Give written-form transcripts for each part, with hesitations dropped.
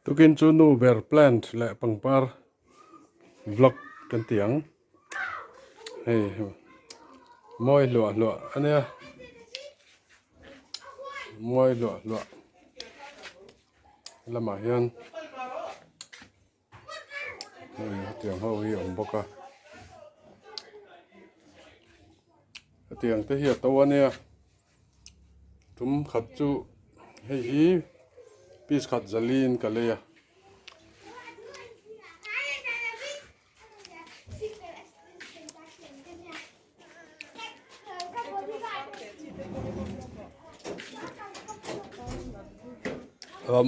tukin chu nu ber plant le pangpar vlog kan tiang hey moi lo ania moi lo lama hian tiang ho hi om boka tiang te hi to ania tum khat chu hei hi pis khat zalin kaleya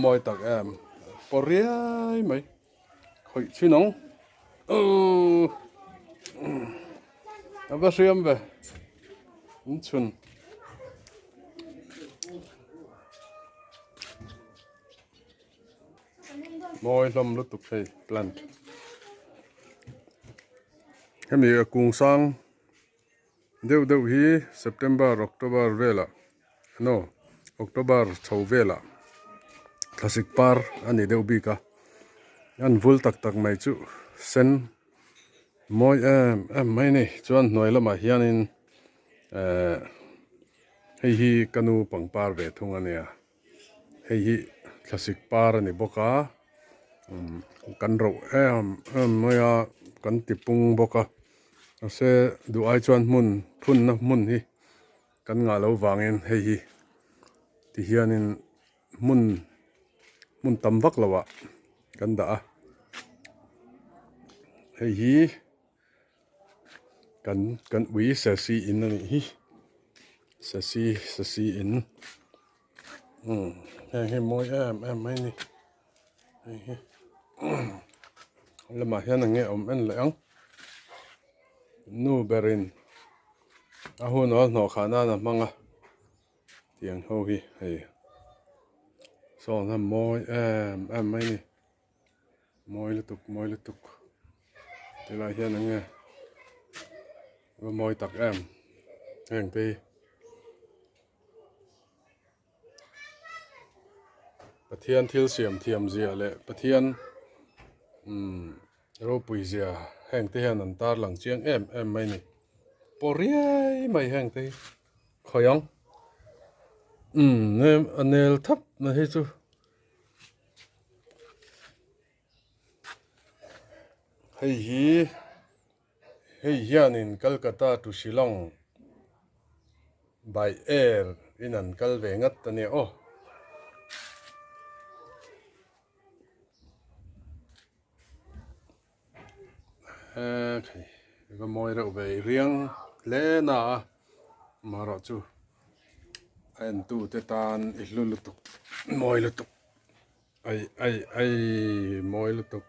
moi tak em poriai mai khoi chinong aba siam be chun moi lom lu tuk thei plant hemi kung sang deuh hi September October vela no October chho vela classic par ani deuh bika an vul tak mai chu sen moi mai ni chuan hnoi lama hianin hei hi kanu pangpar ve thung ania hei hi classic par ani boka kan ro moya kan tipung boka ase du ai chuan phun na mun hi kan nga lo wangin hei hi ti hianin mun tam vak lawa kan da hei hi kan ui sa si in ani hi sa si in hei moi mai ni hei lama hian nge om en leang nu berin ahun al no khana na manga tiang ho hi hei so na moi mai ni moi lu tuk te la hian nge moi tak heng pe pathian thil siam thiam zia le pathian ro pui zia heng te hian an tar lang chiang mai ni poriai mai heng te khoyong ne anel thap na hi chu hei hianin Kolkata to Shillong by air in an kal ve ngat tani okay va moi ra ve riang le na maro chu en tu te tan ilulutuk moi lutuk ai moi lutuk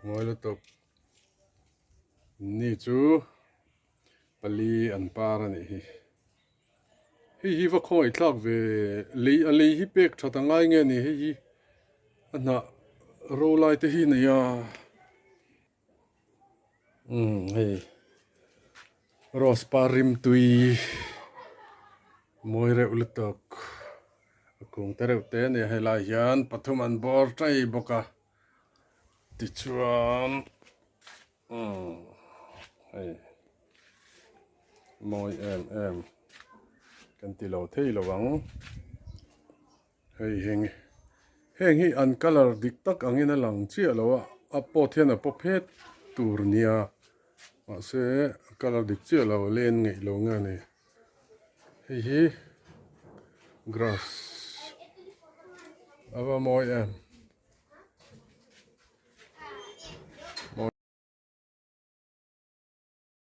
ni chu pali an par ani hi va khoi thlak ve li hi pek thatangai nge ni hi ana ro lai te hi na ya hei ros parim tui moi re ulutok kung tereu te ni hela hian pathum an bor tai boka ti chuan hei moi kan ti lo thei lo wang hei heng hi an color dik tak angin a lang chia lo a po thian a po phet tur nia ma se color dik chia lo len ngei lo nga ni hei hi grass ava moi